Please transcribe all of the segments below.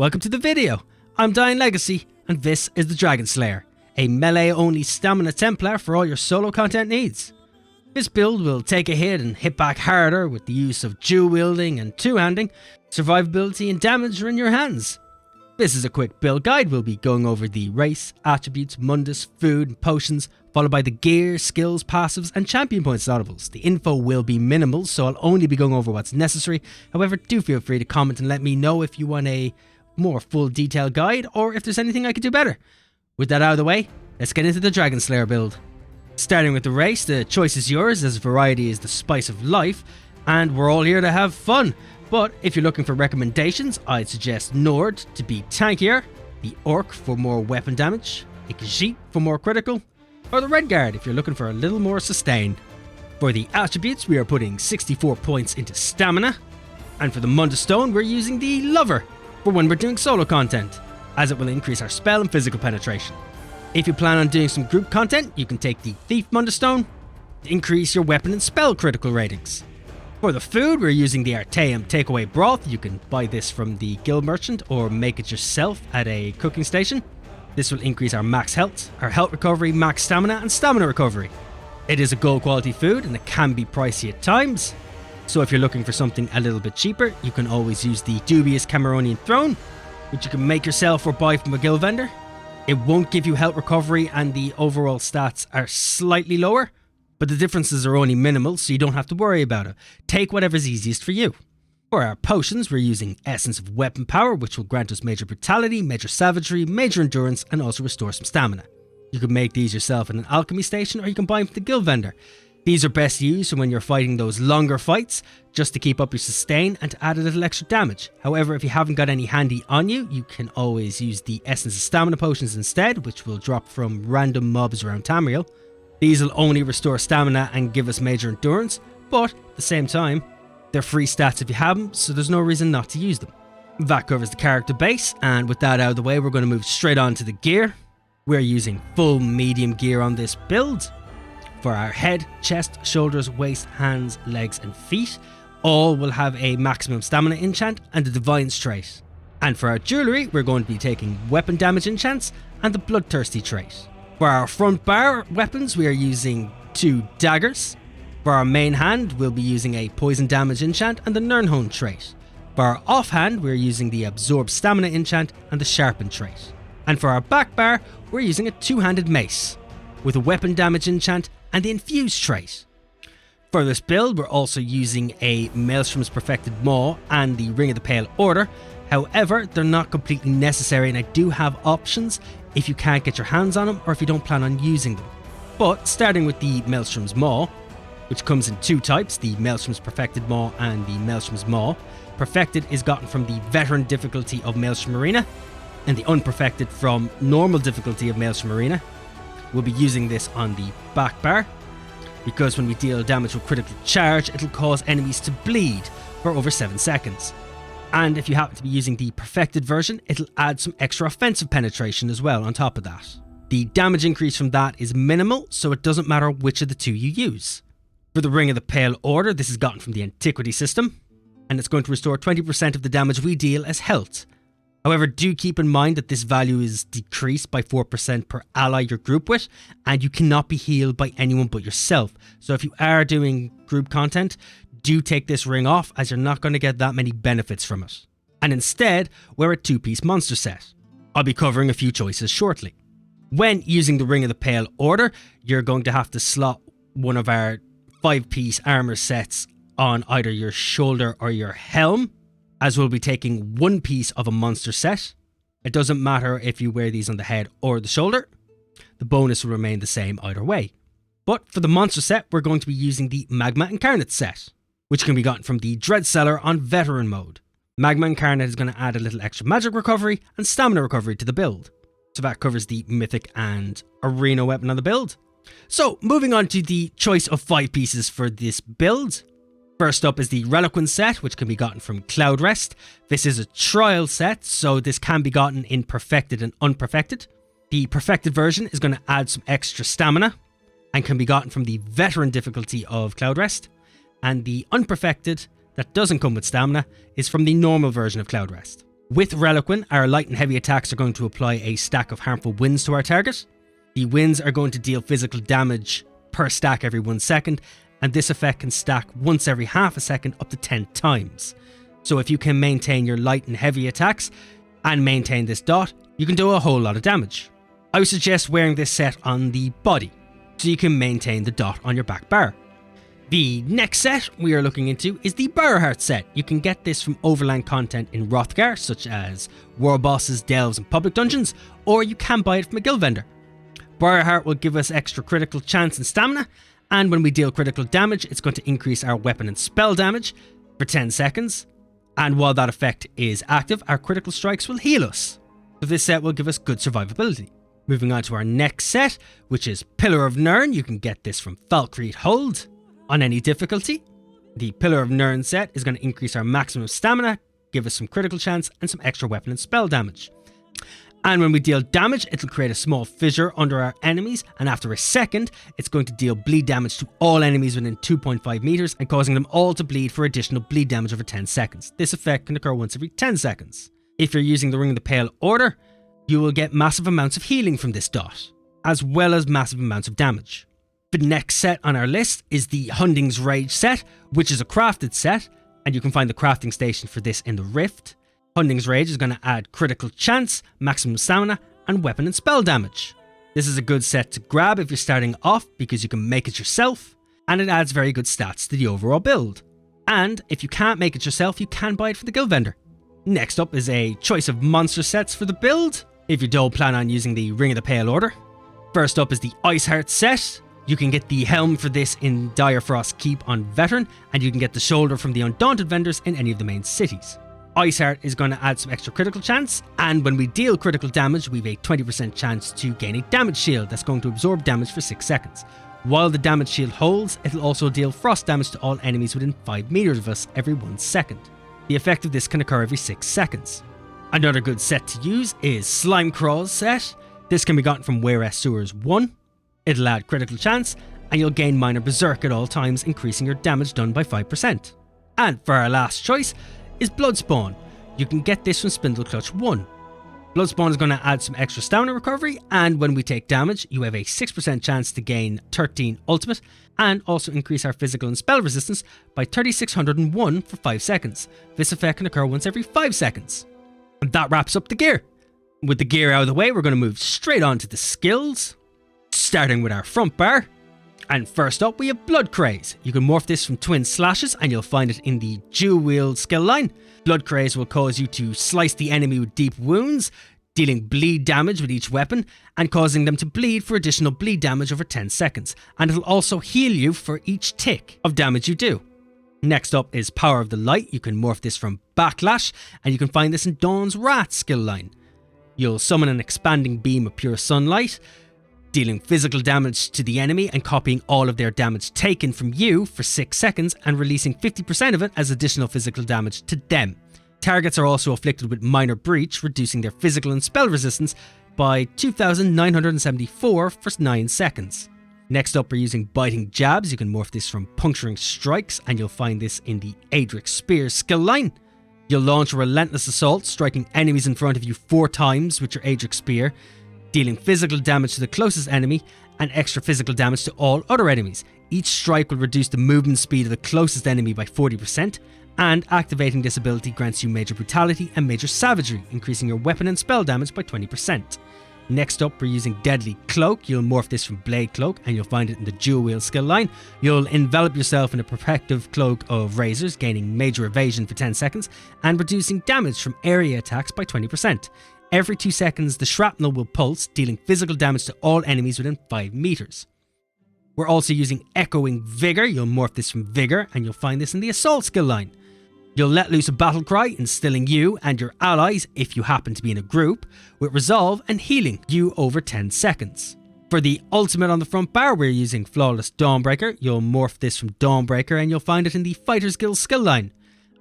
Welcome to the video. I'm Dying Legacy and this is the Dragonslayer, a melee only stamina Templar for all your solo content needs. This build will take a hit and hit back harder with the use of dual wielding and two-handing. Survivability and damage are in your hands. This is a quick build guide. We'll be going over the race, attributes, mundus, food and potions, followed by the gear, skills, passives and champion points notables. The info will be minimal, so I'll only be going over what's necessary. However, do feel free to comment and let me know if you want a more full detailed guide or if there's anything I could do better. With that out of the way, let's get into the Dragonslayer build. Starting with the race, the choice is yours as variety is the spice of life and we're all here to have fun. But if you're looking for recommendations, I'd suggest Nord to be tankier, the Orc for more weapon damage, the Khajiit for more critical, or the Red Guard if you're looking for a little more sustained. For the attributes, we are putting 64 points into stamina, and for the Mundus Stone, we're using the Lover for when we're doing solo content, as it will increase our spell and physical penetration. If you plan on doing some group content, you can take the Thief Mundus Stone to increase your weapon and spell critical ratings. For the food, we're using the Artaeum Takeaway Broth. You can buy this from the guild merchant or make it yourself at a cooking station. This will increase our max health, our health recovery, max stamina and stamina recovery. It is a gold quality food and it can be pricey at times. So if you're looking for something a little bit cheaper, you can always use the dubious Cameronian Throne, which you can make yourself or buy from a guild vendor. It won't give you health recovery and the overall stats are slightly lower, but the differences are only minimal, so you don't have to worry about it. Take whatever's easiest for you. For our potions, we're using Essence of Weapon Power, which will grant us major brutality, major savagery, major endurance, and also restore some stamina. You can make these yourself in an alchemy station, or you can buy them from the guild vendor. These are best used when you're fighting those longer fights, just to keep up your sustain and to add a little extra damage. However, if you haven't got any handy on you, you can always use the Essence of Stamina potions instead, which will drop from random mobs around Tamriel. These will only restore stamina and give us major endurance, but at the same time, they're free stats if you have them, so there's no reason not to use them. That covers the character base, and with that out of the way, we're going to move straight on to the gear. We're using full medium gear on this build. For our head, chest, shoulders, waist, hands, legs and feet, all will have a maximum stamina enchant and a Divine's trait. And for our jewellery, we're going to be taking weapon damage enchants and the Bloodthirsty trait. For our front bar weapons, we are using 2 daggers. For our main hand, we'll be using a poison damage enchant and the Nirn trait. For our offhand, we're using the Absorb Stamina enchant and the Sharpen trait. And for our back bar, we're using a 2-handed mace with a weapon damage enchant and the Infuse trait. For this build, we're also using a Maelstrom's Perfected Maw and the Ring of the Pale Order. However, they're not completely necessary and I do have options if you can't get your hands on them or if you don't plan on using them. But starting with the Maelstrom's Maw, which comes in 2 types, the Maelstrom's Perfected Maw and the Maelstrom's Maw. Perfected is gotten from the veteran difficulty of Maelstrom Arena and the unperfected from normal difficulty of Maelstrom Arena. We'll be using this on the back bar because when we deal damage with critical charge, it'll cause enemies to bleed for over 7 seconds. And if you happen to be using the perfected version, it'll add some extra offensive penetration as well on top of that. The damage increase from that is minimal, so it doesn't matter which of the 2 you use. For the Ring of the Pale Order, this is gotten from the Antiquity system, and it's going to restore 20% of the damage we deal as health. However, do keep in mind that this value is decreased by 4% per ally you're grouped with, and you cannot be healed by anyone but yourself. So if you are doing group content, do take this ring off as you're not going to get that many benefits from it. And instead, wear a 2-piece monster set. I'll be covering a few choices shortly. When using the Ring of the Pale Order, you're going to have to slot one of our 5-piece armor sets on either your shoulder or your helm, as we'll be taking 1 piece of a monster set. It doesn't matter if you wear these on the head or the shoulder. The bonus will remain the same either way. But for the monster set, we're going to be using the Magma Incarnate set, which can be gotten from the Dread Cellar on Veteran mode. Magma Incarnate is going to add a little extra magic recovery and stamina recovery to the build. So that covers the Mythic and Arena weapon on the build. So moving on to the choice of 5 pieces for this build. First up is the Reliquant set, which can be gotten from Cloud Rest. This is a trial set, so this can be gotten in Perfected and Unperfected. The Perfected version is going to add some extra stamina and can be gotten from the Veteran difficulty of Cloud Rest. And the Unperfected, that doesn't come with stamina, is from the normal version of Cloud Rest. With Reliquin, our light and heavy attacks are going to apply a stack of harmful winds to our target. The winds are going to deal physical damage per stack every 1 second, and this effect can stack once every half a second up to 10 times. So if you can maintain your light and heavy attacks and maintain this dot, you can do a whole lot of damage. I would suggest wearing this set on the body, so you can maintain the dot on your back bar. The next set we are looking into is the Briarheart set. You can get this from overland content in Hrothgar, such as war bosses, delves and public dungeons, or you can buy it from a guild vendor. Briarheart will give us extra critical chance and stamina, and when we deal critical damage, it's going to increase our weapon and spell damage for 10 seconds. And while that effect is active, our critical strikes will heal us. So this set will give us good survivability. Moving on to our next set, which is Pillar of Nirn. You can get this from Falkreath Hold on any difficulty. The Pillar of Nirn set is going to increase our maximum stamina, give us some critical chance and some extra weapon and spell damage. And when we deal damage, it'll create a small fissure under our enemies, and after a second, it's going to deal bleed damage to all enemies within 2.5 meters and causing them all to bleed for additional bleed damage over 10 seconds. This effect can occur once every 10 seconds. If you're using the Ring of the Pale order, you will get massive amounts of healing from this dot, as well as massive amounts of damage. The next set on our list is the Hunding's Rage set, which is a crafted set, and you can find the crafting station for this in the Rift. Hunding's Rage is going to add critical chance, maximum stamina, and weapon and spell damage. This is a good set to grab if you're starting off because you can make it yourself, and it adds very good stats to the overall build. And if you can't make it yourself, you can buy it from the guild vendor. Next up is a choice of monster sets for the build, if you don't plan on using the Ring of the Pale order. First up is the Iceheart set. You can get the helm for this in Direfrost Keep on Veteran, and you can get the shoulder from the Undaunted vendors in any of the main cities. Iceheart is going to add some extra critical chance, and when we deal critical damage, we have a 20% chance to gain a damage shield that's going to absorb damage for 6 seconds. While the damage shield holds, it'll also deal frost damage to all enemies within 5 meters of us every 1 second. The effect of this can occur every 6 seconds. Another good set to use is Slimecraw's set. This can be gotten from Wayrest Sewers 1. It'll add critical chance, and you'll gain minor berserk at all times, increasing your damage done by 5%. And for our last choice is Bloodspawn. You can get this from Spindleclutch 1. Bloodspawn is going to add some extra stamina recovery, and when we take damage, you have a 6% chance to gain 13 ultimate, and also increase our physical and spell resistance by 3601 for 5 seconds. This effect can occur once every 5 seconds. And that wraps up the gear. With the gear out of the way, we're going to move straight on to the skills, starting with our front bar. And first up, we have Blood Craze. You can morph this from Twin Slashes, and you'll find it in the Dual Wield skill line. Blood Craze will cause you to slice the enemy with deep wounds, dealing bleed damage with each weapon, and causing them to bleed for additional bleed damage over 10 seconds. And it'll also heal you for each tick of damage you do. Next up is Power of the Light. You can morph this from Backlash, and you can find this in Dawn's Wrath skill line. You'll summon an expanding beam of pure sunlight, dealing physical damage to the enemy and copying all of their damage taken from you for 6 seconds and releasing 50% of it as additional physical damage to them. Targets are also afflicted with minor breach, reducing their physical and spell resistance by 2,974 for 9 seconds. Next up, we're using Biting Jabs. You can morph this from Puncturing Strikes, and you'll find this in the Adric Spear skill line. You'll launch a relentless assault, striking enemies in front of you 4 times with your Adric Spear, dealing physical damage to the closest enemy and extra physical damage to all other enemies. Each strike will reduce the movement speed of the closest enemy by 40%, and activating this ability grants you Major Brutality and Major Savagery, increasing your weapon and spell damage by 20%. Next up, we're using Deadly Cloak. You'll morph this from Blade Cloak, and you'll find it in the Dual Wield skill line. You'll envelop yourself in a protective cloak of razors, gaining major evasion for 10 seconds, and reducing damage from area attacks by 20%. Every 2 seconds, the shrapnel will pulse, dealing physical damage to all enemies within 5 meters. We're also using Echoing Vigor. You'll morph this from Vigor, and you'll find this in the Assault skill line. You'll let loose a battle cry, instilling you and your allies, if you happen to be in a group, with resolve and healing you over 10 seconds. For the ultimate on the front bar, we're using Flawless Dawnbreaker. You'll morph this from Dawnbreaker, and you'll find it in the Fighter's Guild skill line.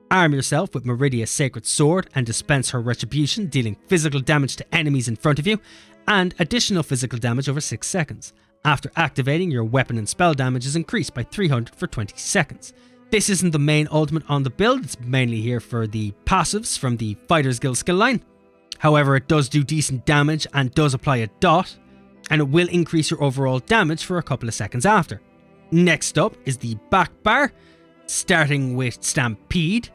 Arm yourself with Meridia's Sacred Sword and dispense her Retribution, dealing physical damage to enemies in front of you, and additional physical damage over 6 seconds. After activating, your weapon and spell damage is increased by 300 for 20 seconds. This isn't the main ultimate on the build, it's mainly here for the passives from the Fighter's Guild skill line. However, it does do decent damage and does apply a dot, and it will increase your overall damage for a couple of seconds after. Next up is the back bar, starting with Stampede.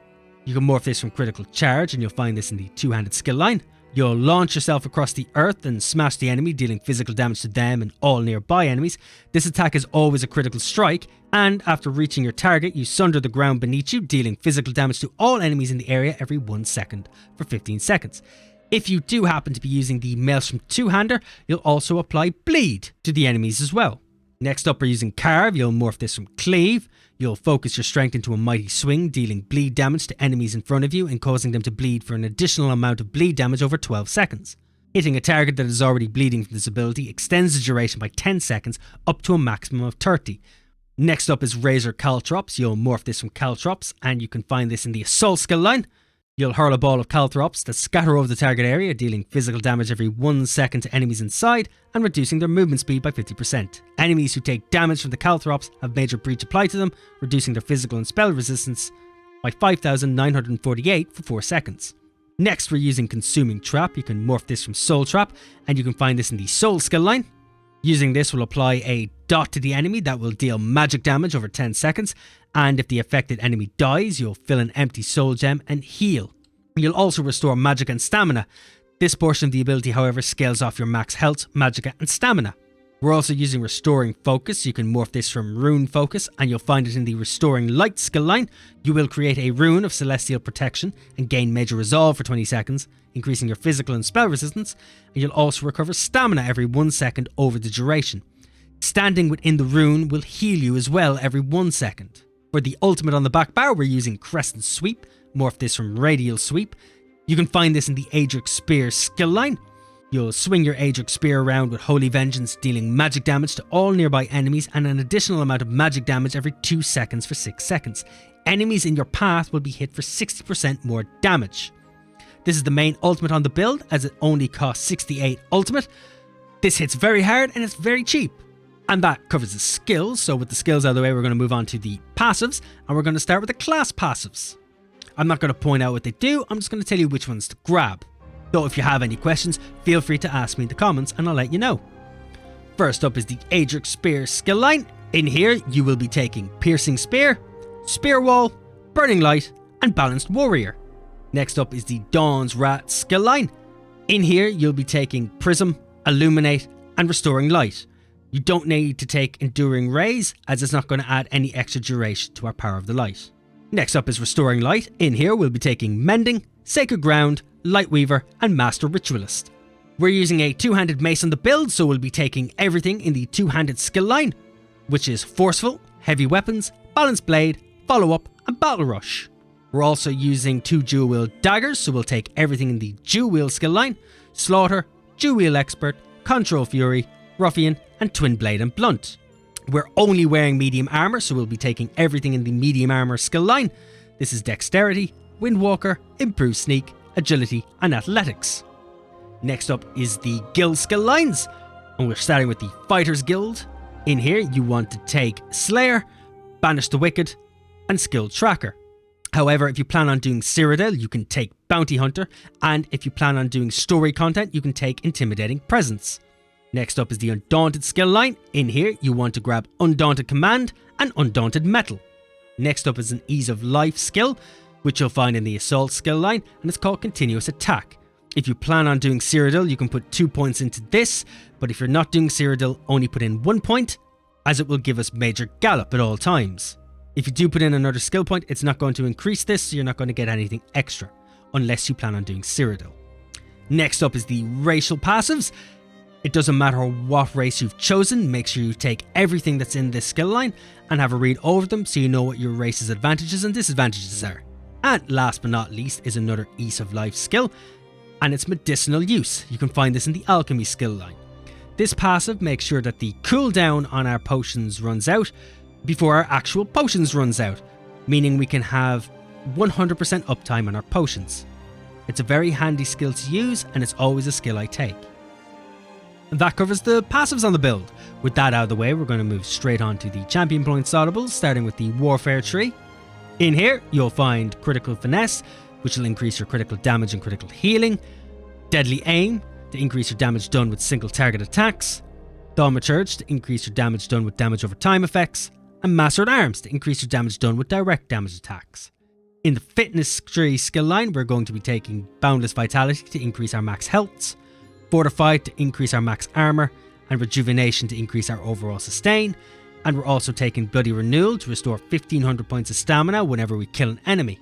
You can morph this from Critical Charge, and you'll find this in the two-handed skill line. You'll launch yourself across the earth and smash the enemy, dealing physical damage to them and all nearby enemies. This attack is always a critical strike, and after reaching your target, you sunder the ground beneath you, dealing physical damage to all enemies in the area every 1 second for 15 seconds. If you do happen to be using the Maelstrom two-hander, you'll also apply Bleed to the enemies as well. Next up, we're using Carve. You'll morph this from Cleave. You'll focus your strength into a mighty swing, dealing bleed damage to enemies in front of you and causing them to bleed for an additional amount of bleed damage over 12 seconds. Hitting a target that is already bleeding from this ability extends the duration by 10 seconds up to a maximum of 30. Next up is Razor Caltrops. You'll morph this from Caltrops, and you can find this in the Assault skill line. You'll hurl a ball of Caltrops that scatter over the target area, dealing physical damage every 1 second to enemies inside and reducing their movement speed by 50%. Enemies who take damage from the Caltrops have Major Breach applied to them, reducing their physical and spell resistance by 5,948 for 4 seconds. Next, we're using Consuming Trap. You can morph this from Soul Trap, and you can find this in the Soul skill line. Using this will apply a dot to the enemy that will deal magic damage over 10 seconds, and if the affected enemy dies, you'll fill an empty soul gem and heal. You'll also restore magic and stamina. This portion of the ability, however, scales off your max health, magicka and stamina. We're also using Restoring Focus. You can morph this from Rune Focus, and you'll find it in the Restoring Light skill line. You will create a rune of Celestial Protection and gain Major Resolve for 20 seconds, increasing your physical and spell resistance, and you'll also recover stamina every 1 second over the duration. Standing within the rune will heal you as well every 1 second. For the ultimate on the back bar, we're using Crescent Sweep. Morph this from Radial Sweep. You can find this in the Aedric Spear skill line. You'll swing your Aedric Spear around with Holy Vengeance, dealing magic damage to all nearby enemies and an additional amount of magic damage every 2 seconds for 6 seconds. Enemies in your path will be hit for 60% more damage. This is the main ultimate on the build, as it only costs 68 ultimate. This hits very hard and it's very cheap. And that covers the skills, so with the skills out of the way, we're going to move on to the passives, and we're going to start with the class passives. I'm not going to point out what they do, I'm just going to tell you which ones to grab. Though if you have any questions, feel free to ask me in the comments and I'll let you know. First up is the Aedric Spear skill line. In here, you will be taking Piercing Spear, Spear Wall, Burning Light, and Balanced Warrior. Next up is the Dawn's Wrath skill line. In here, you'll be taking Prism, Illuminate, and Restoring Light. You don't need to take Enduring Rays, as it's not going to add any extra duration to our Power of the Light. Next up is Restoring Light. In here, we'll be taking Mending, Sacred Ground, Lightweaver, and Master Ritualist. We're using a two-handed mace on the build, so we'll be taking everything in the two-handed skill line, which is Forceful, Heavy Weapons, Balanced Blade, Follow-Up, and Battle Rush. We're also using 2 Dual Wield Daggers, so we'll take everything in the Dual Wield skill line, Slaughter, Dual Wield Expert, Control Fury, Ruffian, and Twin Blade and Blunt. We're only wearing medium armor, so we'll be taking everything in the medium armor skill line. This is Dexterity, Windwalker, Improved Sneak, Agility, and Athletics. Next up is the guild skill lines, and we're starting with the Fighter's Guild. In here, you want to take Slayer, Banish the Wicked, and Skill Tracker. However, if you plan on doing Cyrodiil, you can take Bounty Hunter, and if you plan on doing story content, you can take Intimidating Presence. Next up is the Undaunted skill line. In here, you want to grab Undaunted Command and Undaunted Metal. Next up is an Ease of Life skill, which you'll find in the Assault skill line, and it's called Continuous Attack. If you plan on doing Cyrodiil, you can put 2 points into this, but if you're not doing Cyrodiil, only put in 1 point, as it will give us Major Gallop at all times. If you do put in another skill point, it's not going to increase this, so you're not going to get anything extra, unless you plan on doing Cyrodiil. Next up is the Racial Passives. It doesn't matter what race you've chosen, make sure you take everything that's in this skill line and have a read over them so you know what your race's advantages and disadvantages are. And last but not least is another Ease of Life skill, and it's Medicinal Use. You can find this in the Alchemy skill line. This passive makes sure that the cooldown on our potions runs out before our actual potions runs out, meaning we can have 100% uptime on our potions. It's a very handy skill to use, and it's always a skill I take. And that covers the passives on the build. With that out of the way, we're going to move straight on to the champion points audibles, starting with the Warfare tree. In here, you'll find Critical Finesse, which will increase your critical damage and critical healing, Deadly Aim, to increase your damage done with single target attacks, Thaumaturge, to increase your damage done with damage over time effects, and Mastered Arms, to increase your damage done with direct damage attacks. In the Fitness tree skill line, we're going to be taking Boundless Vitality to increase our max healths, Fortified to increase our max armor, and Rejuvenation to increase our overall sustain. And we're also taking Bloody Renewal to restore 1500 points of stamina whenever we kill an enemy.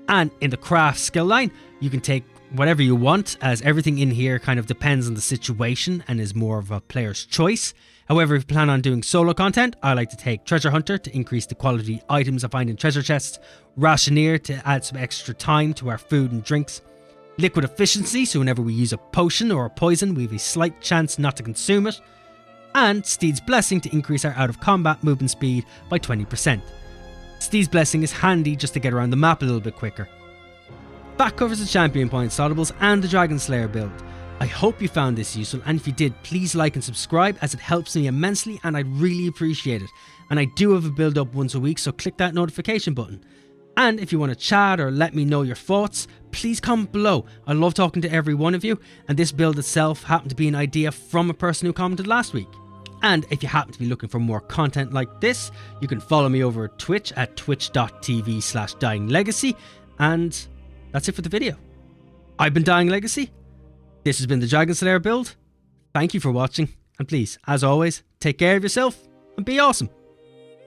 And in the Craft skill line, you can take whatever you want, as everything in here kind of depends on the situation and is more of a player's choice. However, if you plan on doing solo content, I like to take Treasure Hunter to increase the quality items I find in treasure chests, Rationeer to add some extra time to our food and drinks, Liquid Efficiency, so whenever we use a potion or a poison, we have a slight chance not to consume it, and Steed's Blessing to increase our out of combat movement speed by 20%. Steed's Blessing is handy just to get around the map a little bit quicker. That covers the champion point saltables and the Dragonslayer build. I hope you found this useful, and if you did, please like and subscribe, as it helps me immensely and I'd really appreciate it. And I do have a build up once a week, so click that notification button. And if you want to chat or let me know your thoughts, please comment below. I love talking to every one of you, and this build itself happened to be an idea from a person who commented last week. And if you happen to be looking for more content like this, you can follow me over at Twitch at twitch.tv/dyinglegacy. And that's it for the video. I've been Dying Legacy. This has been the Dragonslayer build. Thank you for watching, and please, as always, take care of yourself and be awesome.